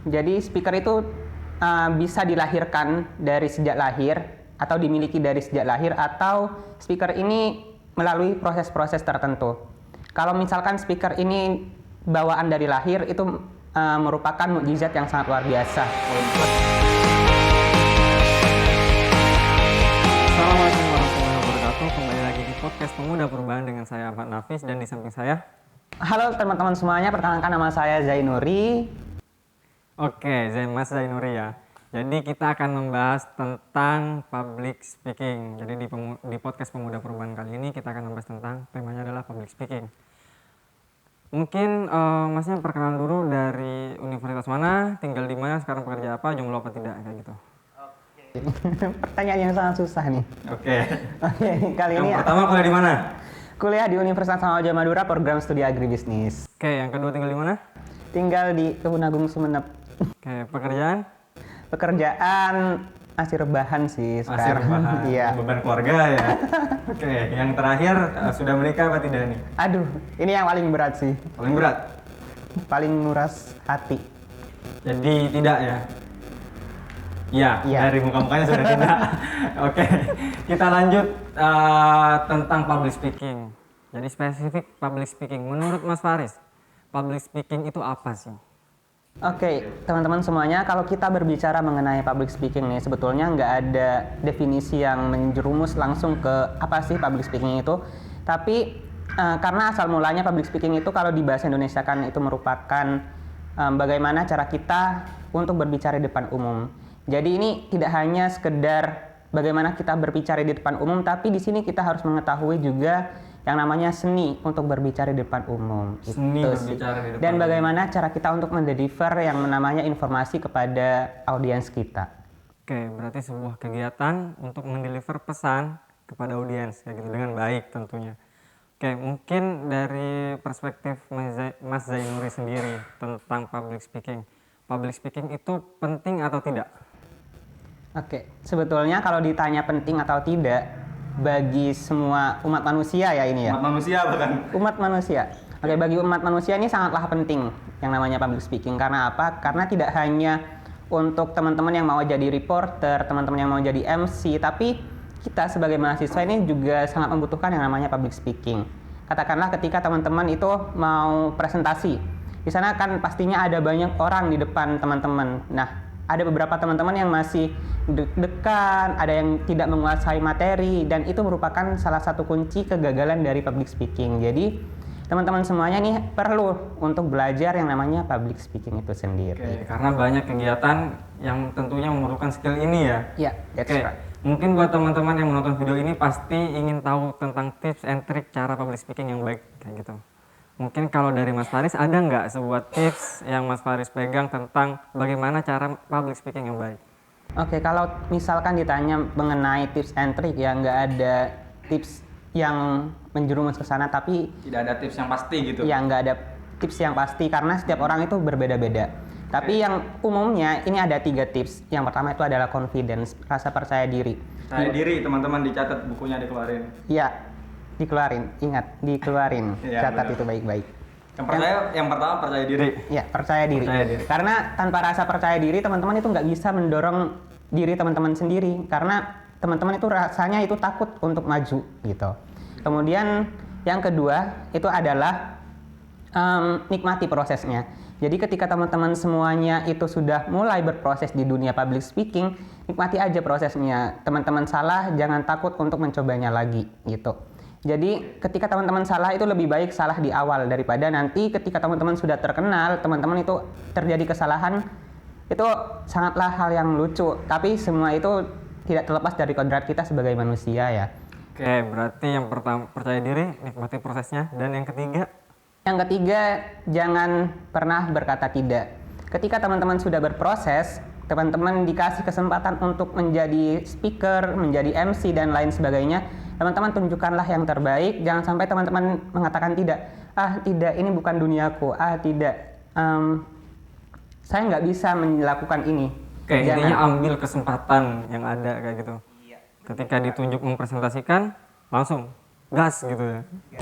Jadi speaker itu bisa dilahirkan dari sejak lahir atau dimiliki dari sejak lahir, atau speaker ini melalui proses-proses tertentu. Kalau misalkan speaker ini bawaan dari lahir, itu merupakan mukjizat yang sangat luar biasa. Assalamualaikum warahmatullahi wabarakatuh. Kembali lagi di podcast Pemuda Perubahan dengan saya Ahmad Nafis, dan di samping saya. Halo teman-teman semuanya, perkenalkan nama saya Zainuri. Oke, Mas Zainuri ya. Jadi kita akan membahas tentang public speaking. Jadi di podcast Pemuda Perubahan kali ini kita akan membahas tentang temanya adalah public speaking. Mungkin Masnya perkenalan dulu dari universitas mana, tinggal di mana, sekarang bekerja apa, jomblo apa tidak, kayak gitu. Pertanyaan yang sangat susah nih. Oke. Kali ini Yang pertama kuliah di mana? kuliah di Universitas Sarawak Madura, program studi agribisnis. Oke, yang kedua tinggal di mana? Tinggal di Kebun Agung Sumeneb. Oke, pekerjaan? Pekerjaan masih rebahan sih Masih sekarang. rebahan, Iya. beban keluarga ya. Oke, yang terakhir sudah menikah apa tidak nih? Aduh, ini yang paling berat sih. Paling berat? Paling nguras hati. Jadi tidak ya? Iya, Iya. dari muka-mukanya sudah tidak. Oke, kita lanjut tentang public speaking. Jadi spesifik public speaking. Menurut Mas Faris, public speaking itu apa sih? Oke, teman-teman semuanya, kalau kita berbicara mengenai public speaking nih, sebetulnya nggak ada definisi yang menjerumus langsung ke apa sih public speaking itu. Tapi karena asal mulanya public speaking itu kalau di bahasa Indonesia kan itu merupakan bagaimana cara kita untuk berbicara di depan umum. Jadi ini tidak hanya sekedar bagaimana kita berbicara di depan umum, tapi di sini kita harus mengetahui juga yang namanya seni untuk berbicara di depan umum. Seni Itu berbicara sih. di depan Dan umum. bagaimana cara kita untuk mendeliver yang namanya informasi kepada audiens kita. Oke, berarti sebuah kegiatan untuk mendeliver pesan kepada audiens kayak gitu dengan baik tentunya. Oke, mungkin dari perspektif Mas Zainuri sendiri tentang public speaking. Public speaking itu penting atau tidak? Oke, sebetulnya kalau ditanya penting atau tidak bagi semua umat manusia ya ini ya. Umat manusia bahkan. Umat manusia. Oke, bagi umat manusia ini sangatlah penting yang namanya public speaking. Karena apa? Karena tidak hanya untuk teman-teman yang mau jadi reporter, teman-teman yang mau jadi MC, tapi kita sebagai mahasiswa ini juga sangat membutuhkan yang namanya public speaking. Katakanlah ketika teman-teman itu mau presentasi, di sana kan pastinya ada banyak orang di depan teman-teman. Nah, ada beberapa teman-teman yang masih deg-degan, ada yang tidak menguasai materi, dan itu merupakan salah satu kunci kegagalan dari public speaking. Jadi teman-teman semuanya nih perlu untuk belajar yang namanya public speaking itu sendiri. Oke, karena banyak kegiatan yang tentunya memerlukan skill ini ya. Ya, that's Oke, right. mungkin buat teman-teman yang menonton video ini pasti ingin tahu tentang tips and trick cara public speaking yang baik kayak gitu. Mungkin kalau dari Mas Faris ada nggak sebuah tips yang Mas Faris pegang tentang bagaimana cara public speaking yang baik? Oke, kalau misalkan ditanya mengenai tips and trick ya nggak ada tips yang menjerumus ke sana, tapi Tidak ada tips yang pasti gitu. ya nggak ada tips yang pasti karena setiap orang itu berbeda-beda. Tapi yang umumnya ini ada 3 tips. Yang pertama itu adalah confidence, rasa percaya diri. Percaya diri teman-teman, dicatat bukunya dikeluarin. Ya, dikeluarin, ingat dikeluarin, Iya, catat benar. itu baik-baik. Yang pertama percaya diri. Ya, percaya diri. Percaya diri. Karena tanpa rasa percaya diri, teman-teman itu nggak bisa mendorong diri teman-teman sendiri. Karena teman-teman itu rasanya itu takut untuk maju gitu. Kemudian yang kedua itu adalah nikmati prosesnya. Jadi ketika teman-teman semuanya itu sudah mulai berproses di dunia public speaking, nikmati aja prosesnya. Teman-teman salah, jangan takut untuk mencobanya lagi gitu. Jadi ketika teman-teman salah itu lebih baik salah di awal daripada nanti ketika teman-teman sudah terkenal, teman-teman itu terjadi kesalahan, itu sangatlah hal yang lucu. Tapi semua itu tidak terlepas dari kodrat kita sebagai manusia ya. Oke, berarti yang pertama percaya diri, nikmati prosesnya, dan yang ketiga. Yang ketiga, jangan pernah berkata tidak. Ketika teman-teman sudah berproses, teman-teman dikasih kesempatan untuk menjadi speaker, menjadi MC, dan lain sebagainya, teman-teman tunjukkanlah yang terbaik. Jangan sampai teman-teman mengatakan tidak. Ah, tidak, ini bukan duniaku. Ah, tidak, saya nggak bisa melakukan ini. Oke, Jangan. intinya ambil kesempatan yang ada kayak gitu. Ketika ditunjuk mempresentasikan, langsung gas gitu ya.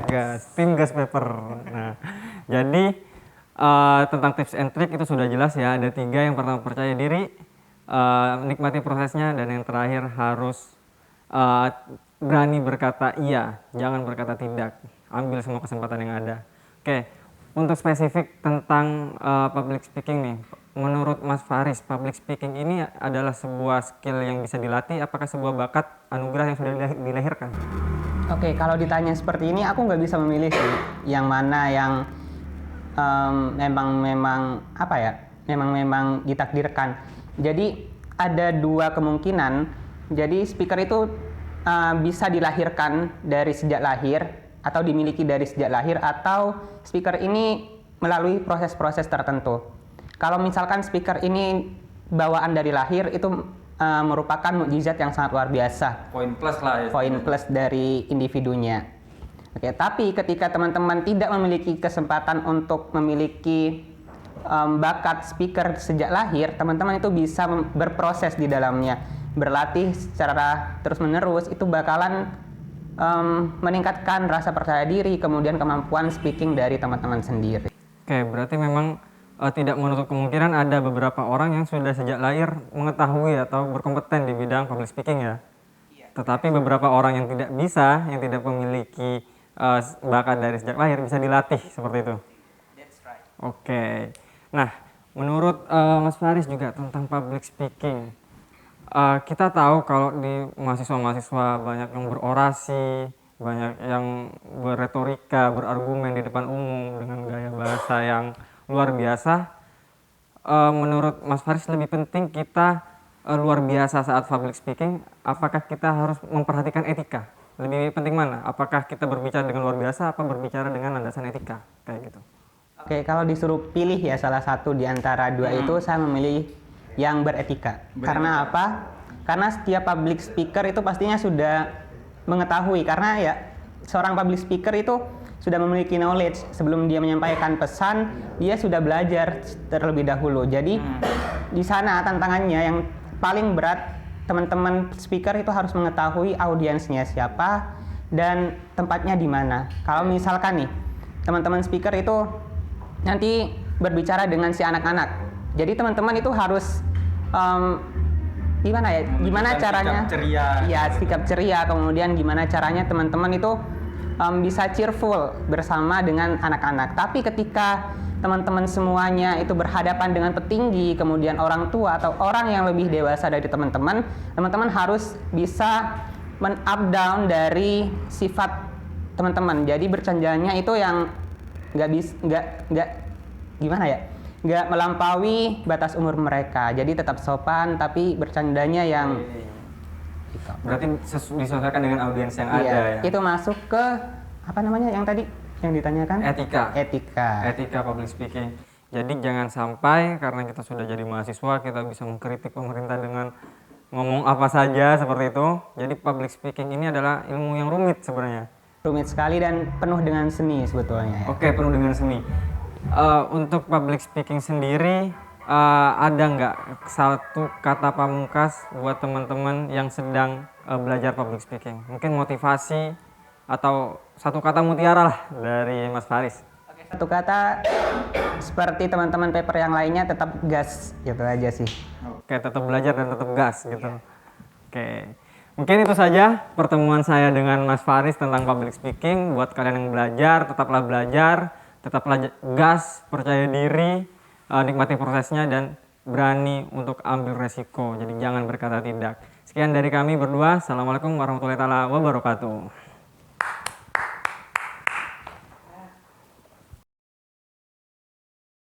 Gas, tim gas paper. Nah, jadi Tentang tips and trick itu sudah jelas ya. Ada 3. Yang pertama percaya diri, nikmati prosesnya, dan yang terakhir harus berani berkata iya, jangan berkata tidak. Ambil semua kesempatan yang ada. Oke, untuk spesifik tentang public speaking nih, menurut Mas Faris, public speaking ini adalah sebuah skill yang bisa dilatih, apakah sebuah bakat anugerah yang sudah dilahirkan? Oke, kalau ditanya seperti ini aku nggak bisa memilih sih yang mana yang memang apa ya, memang ditakdirkan. Jadi ada 2 kemungkinan. Jadi speaker itu bisa dilahirkan dari sejak lahir atau dimiliki dari sejak lahir, atau speaker ini melalui proses-proses tertentu. Kalau misalkan speaker ini bawaan dari lahir, itu merupakan mukjizat yang sangat luar biasa. Poin plus lah ya. Poin plus dari individunya. Oke, tapi ketika teman-teman tidak memiliki kesempatan untuk memiliki bakat speaker sejak lahir, teman-teman itu bisa berproses di dalamnya, berlatih secara terus-menerus, itu bakalan meningkatkan rasa percaya diri, kemudian kemampuan speaking dari teman-teman sendiri. Oke, berarti memang tidak menutup kemungkinan ada beberapa orang yang sudah sejak lahir mengetahui atau berkompeten di bidang public speaking ya. Tetapi beberapa orang yang tidak bisa, yang tidak memiliki bakat dari sejak lahir, bisa dilatih seperti itu. That's right. Oke. Nah, menurut Mas Faris juga tentang public speaking, kita tahu kalau di mahasiswa-mahasiswa banyak yang berorasi, banyak yang berretorika, berargumen di depan umum dengan gaya bahasa yang luar biasa. Menurut Mas Faris lebih penting kita luar biasa saat public speaking, apakah kita harus memperhatikan etika? Lebih penting mana? Apakah kita berbicara dengan luar biasa, apa berbicara dengan landasan etika? Kayak gitu. Oke, kalau disuruh pilih ya salah satu di antara 2 itu, saya memilih yang beretika. Karena apa? Karena setiap public speaker itu pastinya sudah mengetahui, karena ya seorang public speaker itu sudah memiliki knowledge. Sebelum dia menyampaikan pesan, dia sudah belajar terlebih dahulu. Jadi di sana tantangannya yang paling berat, teman-teman speaker itu harus mengetahui audiensnya siapa dan tempatnya di mana. Kalau misalkan nih, teman-teman speaker itu nanti berbicara dengan si anak-anak. Jadi teman-teman itu harus gimana ya? Gimana caranya? Sikap ceria. Ya, sikap ceria. Kemudian gimana caranya teman-teman itu bisa cheerful bersama dengan anak-anak. Tapi ketika teman-teman semuanya itu berhadapan dengan petinggi, kemudian orang tua atau orang yang lebih dewasa dari teman-teman, teman-teman harus bisa men-up down dari sifat teman-teman. Jadi bercandanya itu yang nggak gimana ya, nggak melampaui batas umur mereka. Jadi tetap sopan, tapi bercandanya yang gitu. Berarti disesuaikan dengan audiens yang Iya, ada ya. itu masuk ke apa namanya yang tadi yang ditanyakan? Etika public speaking. Jadi jangan sampai karena kita sudah jadi mahasiswa kita bisa mengkritik pemerintah dengan ngomong apa saja seperti itu. Jadi public speaking ini adalah ilmu yang rumit sebenarnya. Rumit sekali dan penuh dengan seni sebetulnya. Ya. Oke, penuh dengan seni. Untuk public speaking sendiri ada nggak satu kata pamungkas buat teman-teman yang sedang belajar public speaking? Mungkin motivasi atau satu kata mutiara lah dari Mas Faris. Satu kata seperti teman-teman paper yang lainnya, tetap gas, gitu aja sih. Oke, tetap belajar dan tetap gas gitu. Oke, mungkin itu saja pertemuan saya dengan Mas Faris tentang public speaking. Buat kalian yang belajar, tetaplah gas, percaya diri, nikmati prosesnya dan berani untuk ambil resiko. Jadi jangan berkata tidak. Sekian dari kami berdua. Assalamualaikum warahmatullahi wabarakatuh.